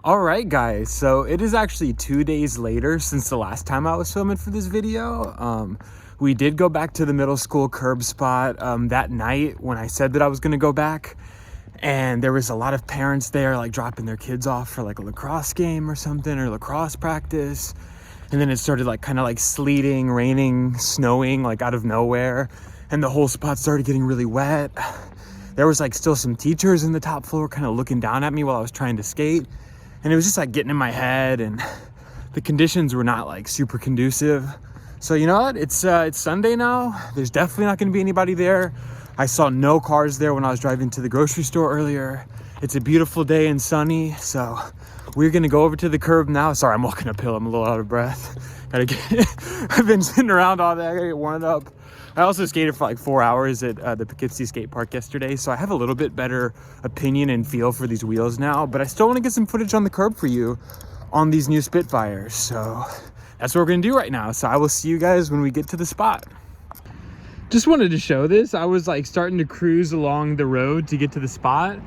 All right, guys, so it is actually 2 days later since the last time I was filming for this video. We did go back to the middle school curb spot that night when I said that I was gonna go back, and there was a lot of parents there like dropping their kids off for like a lacrosse game or something, or lacrosse practice. And then it started like kind of like sleeting, raining, snowing like out of nowhere, and the whole spot started getting really wet. There was like still some teachers in the top floor kind of looking down at me while I was trying to skate. And it was just like getting in my head, and the conditions were not like super conducive. So you know what? It's Sunday now. There's definitely not going to be anybody there. I saw no cars there when I was driving to the grocery store earlier. It's a beautiful day and sunny, so we're going to go over to the curb now. Sorry, I'm walking uphill. I'm a little out of breath. I've been sitting around all day. I gotta get warmed up. I also skated for like 4 hours at the Poughkeepsie skate park yesterday, so I have a little bit better opinion and feel for these wheels now, but I still want to get some footage on the curb for you on these new Spitfires. So that's what we're gonna do right now. So I will see you guys when we get to the spot. Just wanted to show this. I was like starting to cruise along the road to get to the spot,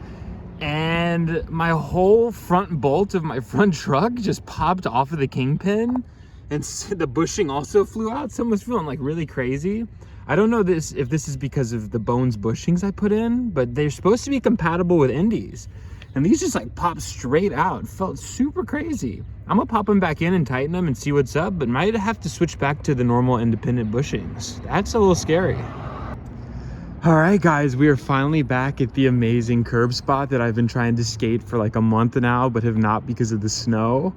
and my whole front bolt of my front truck just popped off of the kingpin, and the bushing also flew out. So I was feeling like really crazy. I don't know if this is because of the Bones bushings I put in, but they're supposed to be compatible with Indies. And these just like popped straight out. It felt super crazy. I'm gonna pop them back in and tighten them and see what's up, but might have to switch back to the normal independent bushings. That's a little scary. All right, guys, we are finally back at the amazing curb spot that I've been trying to skate for like a month now, but have not because of the snow.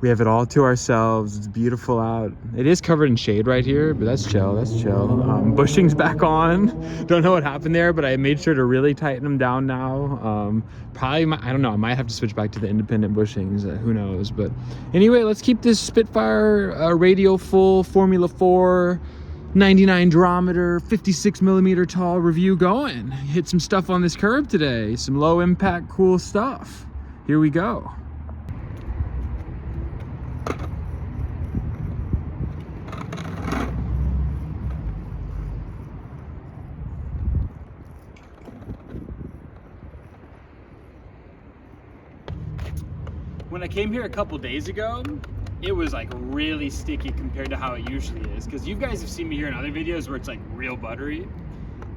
We have it all to ourselves. It's beautiful out. It is covered in shade right here, but that's chill, that's chill. Bushing's back on. Don't know what happened there, but I made sure to really tighten them down now. I don't know, I might have to switch back to the independent bushings, who knows. But anyway, let's keep this Spitfire Radial Full Formula Four 99 durometer, 56 millimeter tall review going. Hit some stuff on this curb today. Some low impact, cool stuff. Here we go. When I came here a couple days ago, it was like really sticky compared to how it usually is, because you guys have seen me here in other videos where it's like real buttery.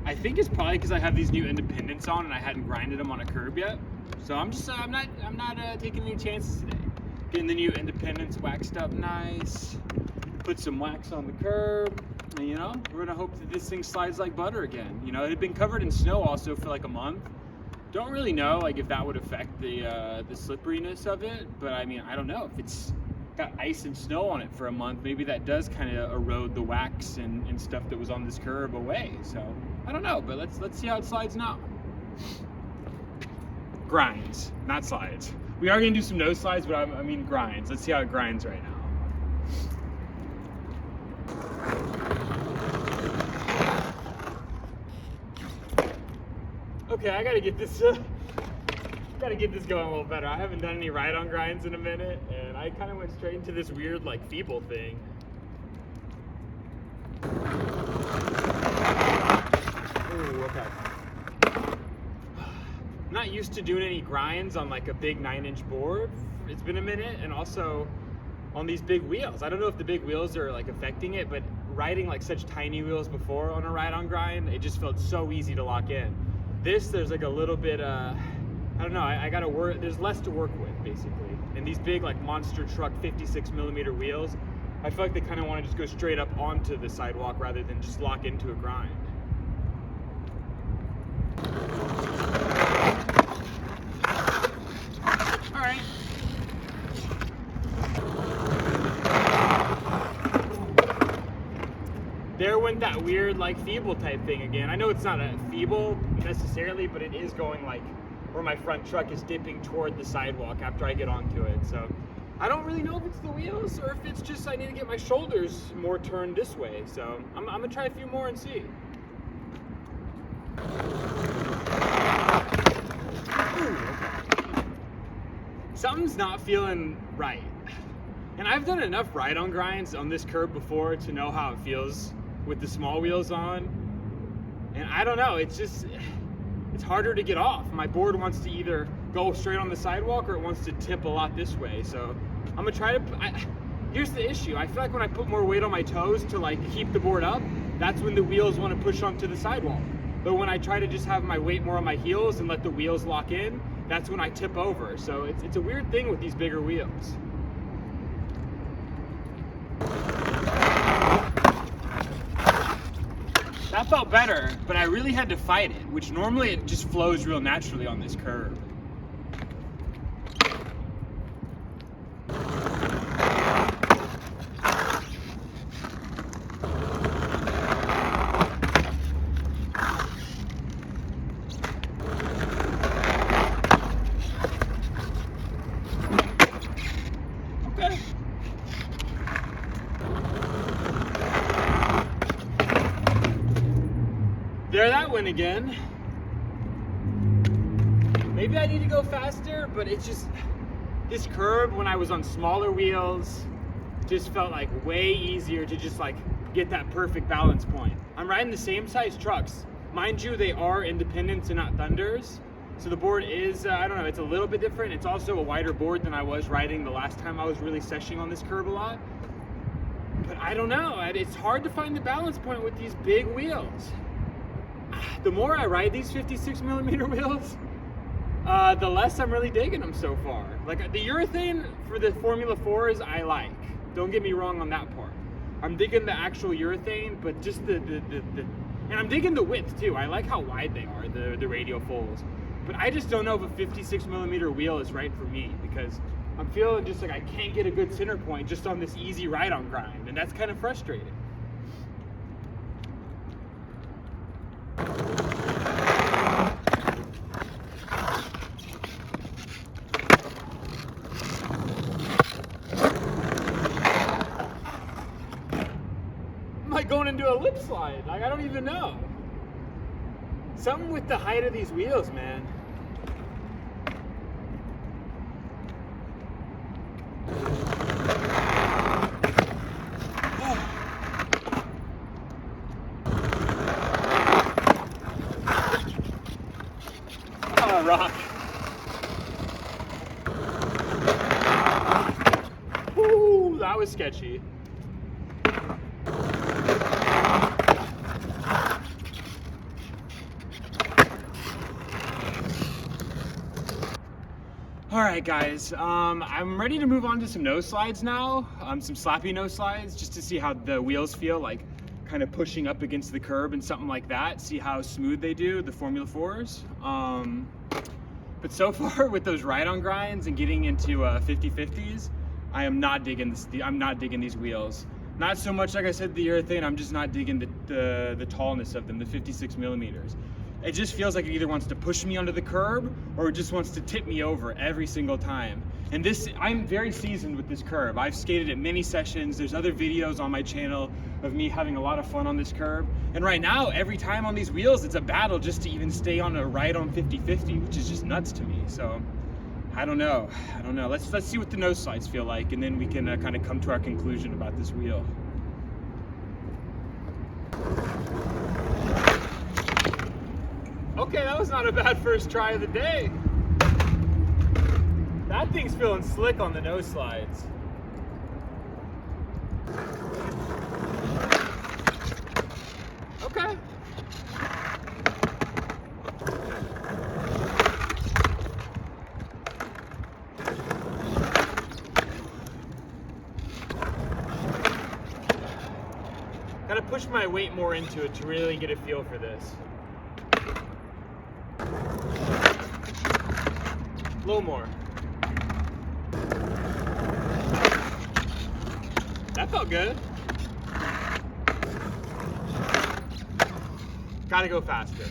I think it's probably because I have these new independents on and I hadn't grinded them on a curb yet. So I'm not taking any chances today. Getting the new independents waxed up nice, put some wax on the curb, and you know, we're gonna hope that this thing slides like butter again. You know, it had been covered in snow also for like a month. Don't really know like if that would affect the slipperiness of it, but I mean, I don't know if it's got ice and snow on it for a month. Maybe that does kind of erode the wax and stuff that was on this curb away. So I don't know, but let's see how it slides now. Grinds, not slides. We are gonna do some no slides, but I mean grinds. Let's see how it grinds right now. Okay, I gotta get this going a little better. I haven't done any ride-on grinds in a minute, and I kind of went straight into this weird like feeble thing. Ooh, okay. I'm not used to doing any grinds on like a big 9-inch board. It's been a minute, and also on these big wheels. I don't know if the big wheels are like affecting it, but riding like such tiny wheels before on a ride-on grind, it just felt so easy to lock in. There's like a little bit, I don't know, I gotta work, there's less to work with basically. And these big like monster truck 56 millimeter wheels, I feel like they kind of want to just go straight up onto the sidewalk rather than just lock into a grind. All right. There went that weird like feeble type thing again. I know it's not a feeble necessarily, but it is going like where my front truck is dipping toward the sidewalk after I get onto it. So I don't really know if it's the wheels or if it's just I need to get my shoulders more turned this way. So I'm gonna try a few more and see. Ooh, okay. Something's not feeling right. And I've done enough ride-on grinds on this curb before to know how it feels with the small wheels on, and I don't know, it's harder to get off. My board wants to either go straight on the sidewalk or it wants to tip a lot this way. So I'm gonna try to, here's the issue. I feel like when I put more weight on my toes to like keep the board up, that's when the wheels want to push onto the sidewalk. But when I try to just have my weight more on my heels and let the wheels lock in, that's when I tip over. So it's a weird thing with these bigger wheels. That felt better, but I really had to fight it, which normally it just flows real naturally on this curve. Okay. There that went again. Maybe I need to go faster, but it's just, this curb when I was on smaller wheels just felt like way easier to just like get that perfect balance point. I'm riding the same size trucks. Mind you, they are Independents and not Thunders. So the board is, I don't know, it's a little bit different. It's also a wider board than I was riding the last time I was really seshing on this curb a lot. But I don't know, it's hard to find the balance point with these big wheels. The more I ride these 56mm wheels, the less I'm really digging them so far. Like the urethane for the Formula 4s I like. Don't get me wrong on that part. I'm digging the actual urethane, but just and I'm digging the width too. I like how wide they are, the Radial Fulls. But I just don't know if a 56mm wheel is right for me because I'm feeling just like I can't get a good center point just on this easy ride-on grind, and that's kind of frustrating. I'm like going into a lip slide. Like I don't even know. Something with the height of these wheels, man. Oh, rock. Woo, that was sketchy. All right, guys, I'm ready to move on to some nose slides now, some slappy nose slides, just to see how the wheels feel, like kind of pushing up against the curb and something like that, see how smooth they do, the Formula 4s. But so far with those ride-on grinds and getting into 50/50s, I am not digging this. I'm not digging these wheels. Not so much, like I said, the urethane. I'm just not digging the tallness of them, the 56mm. It just feels like it either wants to push me onto the curb or it just wants to tip me over every single time. And this, I'm very seasoned with this curb. I've skated at many sessions. There's other videos on my channel of me having a lot of fun on this curb. And right now, every time on these wheels, it's a battle just to even stay on a ride-on 50/50, which is just nuts to me. So I don't know. Let's see what the nose slides feel like, and then we can kind of come to our conclusion about this wheel. Okay, that was not a bad first try of the day. That thing's feeling slick on the nose slides. Okay. Gotta push my weight more into it to really get a feel for this. A little more. That felt good. Gotta go faster.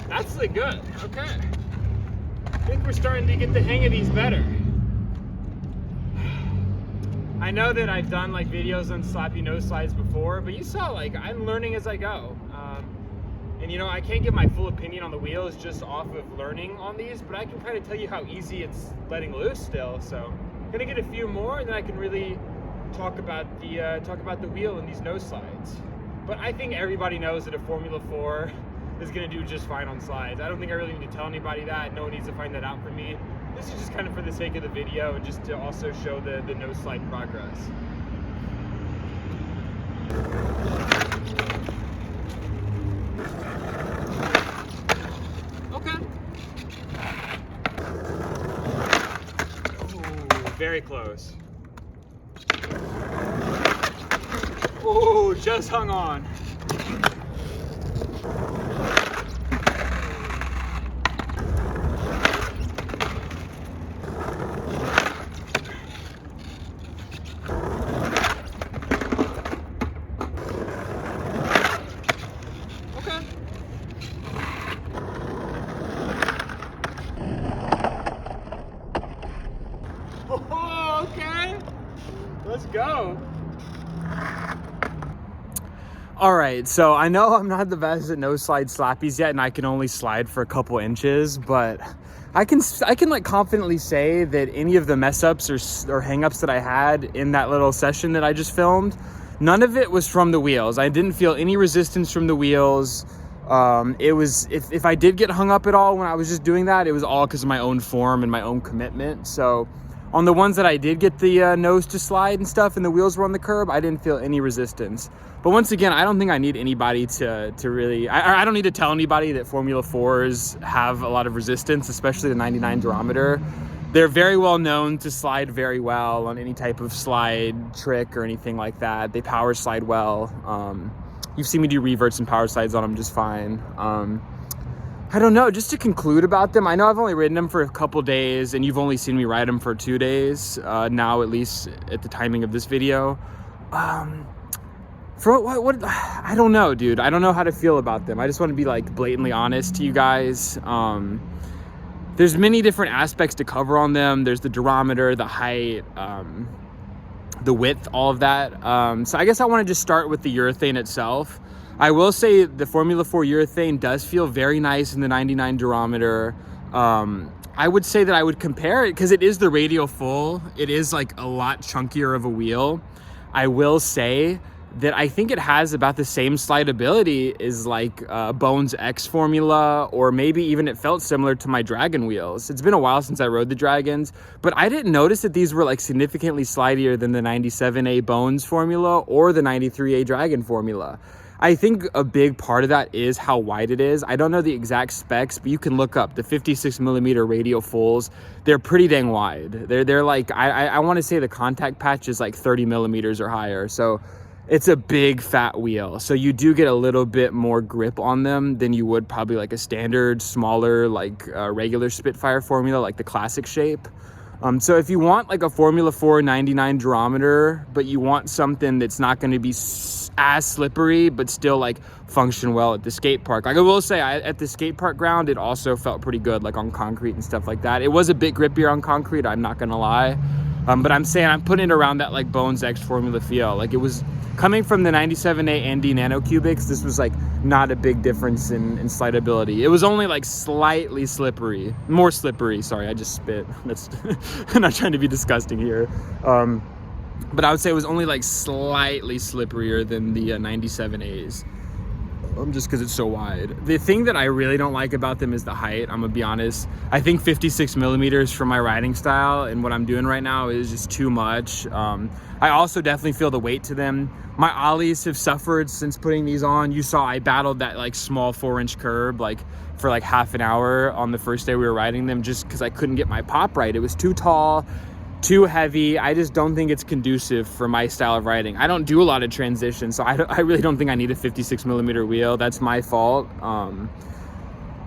That's like good. Okay. I think we're starting to get the hang of these better. I know that I've done like videos on slappy nose slides before, but you saw like I'm learning as I go. And you know, I can't give my full opinion on the wheels just off of learning on these, but I can kind of tell you how easy it's letting loose still. So I'm gonna get a few more, and then I can really talk about the wheel and these nose slides. But I think everybody knows that a Formula 4, is gonna do just fine on slides. I don't think I really need to tell anybody that. No one needs to find that out for me. This is just kind of for the sake of the video and just to also show the no slide progress. Okay. Ooh, very close. Oh, just hung on. Oh, okay. Let's go. All right, so I know I'm not the best at no slide slappies yet, and I can only slide for a couple inches, but I can like confidently say that any of the mess ups or hang ups that I had in that little session that I just filmed, none of it was from the wheels. I didn't feel any resistance from the wheels. It was, if I did get hung up at all when I was just doing that, it was all because of my own form and my own commitment. So on the ones that I did get the nose to slide and stuff and the wheels were on the curb, I didn't feel any resistance. But once again, I don't think I need anybody to really, I don't need to tell anybody that Formula 4s have a lot of resistance, especially the 99 durometer. They're very well known to slide very well on any type of slide trick or anything like that. They power slide well. You've seen me do reverts and power slides on them just fine. I don't know, just to conclude about them, I know I've only ridden them for a couple days and you've only seen me ride them for 2 days, now at least at the timing of this video. For what, I don't know, dude. I don't know how to feel about them. I just want to be like blatantly honest to you guys. There's many different aspects to cover on them. There's the durometer, the height, the width, all of that. So I guess I want to just start with the urethane itself. I will say the Formula 4 urethane does feel very nice in the 99 durometer. I would say that I would compare it because it is the Radial Full. It is like a lot chunkier of a wheel. I will say that I think it has about the same slidability as like Bones X Formula, or maybe even it felt similar to my Dragon wheels. It's been a while since I rode the Dragons, but I didn't notice that these were like significantly slidier than the 97A Bones Formula or the 93A Dragon Formula. I think a big part of that is how wide it is. I don't know the exact specs, but you can look up the 56mm Radial Fulls. They're pretty dang wide. They're like, I want to say the contact patch is like 30mm or higher. So it's a big fat wheel. So you do get a little bit more grip on them than you would probably like a standard, smaller, like regular Spitfire Formula, like the classic shape. So if you want like a Formula 4 99 durometer, but you want something that's not going to be as slippery, but still like function well at the skate park. Like I will say, at the skate park ground, it also felt pretty good, like on concrete and stuff like that. It was a bit grippier on concrete, I'm not going to lie. But I'm saying I'm putting it around that like Bones X Formula feel. Like it was coming from the 97A Andy Nano Cubics. This was like not a big difference in slidability. It was only like slightly slippery, more slippery. Sorry, I just spit. That's I'm not trying to be disgusting here. But I would say it was only like slightly slipperier than the 97As. Just because it's so wide. The thing that I really don't like about them is the height. I'm gonna be honest. I think 56mm for my riding style and what I'm doing right now is just too much. I also definitely feel the weight to them. My ollies have suffered since putting these on. You saw I battled that like small 4-inch curb like for like half an hour on the first day we were riding them just because I couldn't get my pop right. It was too tall, too heavy. I just don't think it's conducive for my style of riding. I don't do a lot of transitions, so I really don't think I need a 56mm wheel. That's my fault.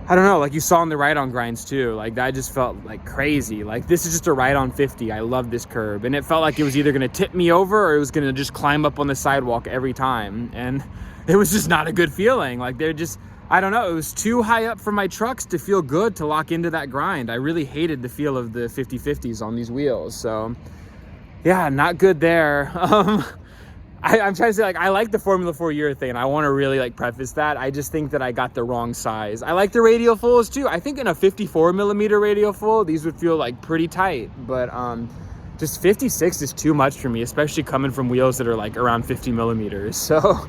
I don't know, like you saw in the ride-on grinds too, like that just felt like crazy. Like this is just a ride-on 50. I love this curb, and it felt like it was either gonna tip me over or it was gonna just climb up on the sidewalk every time, and it was just not a good feeling. Like they're just, I don't know, it was too high up for my trucks to feel good to lock into that grind. I really hated the feel of the 50/50s on these wheels, so yeah, not good there. I'm trying to say, like, I like the Formula 4 urethane. I want to really like preface that. I just think that I got the wrong size. I like the Radial Fulls too. I think in a 54mm Radial Full, these would feel like pretty tight, but just 56 is too much for me, especially coming from wheels that are like around 50mm. So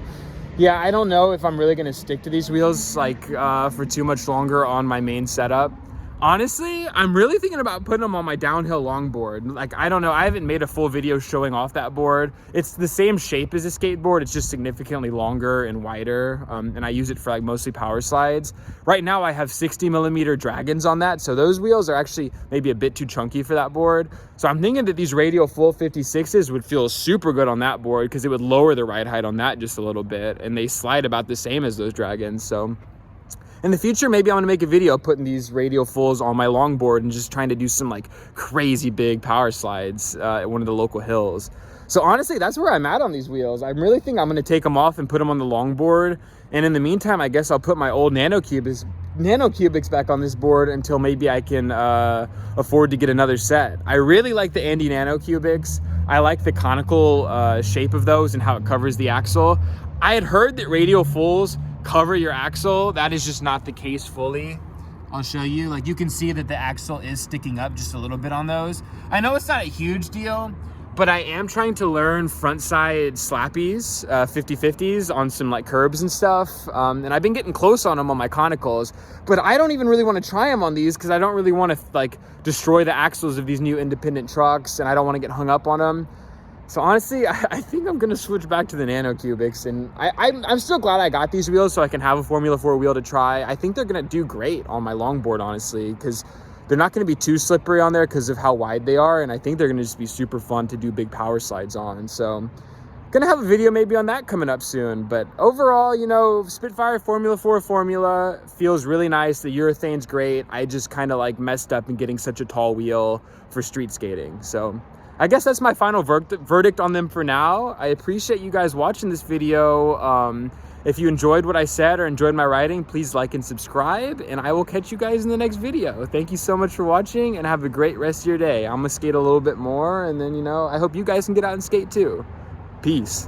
Yeah, I don't know if I'm really gonna stick to these wheels like for too much longer on my main setup. Honestly, I'm really thinking about putting them on my downhill longboard. Like, I don't know, I haven't made a full video showing off that board. It's the same shape as a skateboard, it's just significantly longer and wider, and I use it for like mostly power slides. Right now I have 60mm dragons on that, so those wheels are actually maybe a bit too chunky for that board. So I'm thinking that these Radial Full 56s would feel super good on that board because it would lower the ride height on that just a little bit, and they slide about the same as those dragons. So in the future, maybe I'm gonna make a video putting these Radial Fulls on my longboard and just trying to do some like crazy big power slides at one of the local hills. So honestly, that's where I'm at on these wheels. I really think I'm gonna take them off and put them on the longboard. And in the meantime, I guess I'll put my old nano cubics back on this board until maybe I can afford to get another set. I really like the Andy nano cubics. I like the conical shape of those and how it covers the axle. I had heard that Radial Fulls cover your axle. That is just not the case fully. I'll show you. Like, you can see that the axle is sticking up just a little bit on those. I know it's not a huge deal, but I am trying to learn front side slappies, 50/50s on some like curbs and stuff. And I've been getting close on them on my conicals, but I don't even really want to try them on these because I don't really want to like destroy the axles of these new independent trucks, and I don't want to get hung up on them. So honestly, I think I'm gonna switch back to the nano cubics, and I'm still glad I got these wheels so I can have a Formula 4 wheel to try. I think they're gonna do great on my longboard, honestly, because they're not gonna be too slippery on there because of how wide they are, and I think they're gonna just be super fun to do big power slides on. So gonna have a video maybe on that coming up soon. But overall, you know, Spitfire Formula 4 formula feels really nice. The urethane's great. I just kind of like messed up in getting such a tall wheel for street skating. So I guess that's my final verdict on them for now. I appreciate you guys watching this video. If you enjoyed what I said or enjoyed my writing, please like and subscribe, and I will catch you guys in the next video. Thank you so much for watching, and have a great rest of your day. I'm gonna skate a little bit more, and then, you know, I hope you guys can get out and skate too. Peace.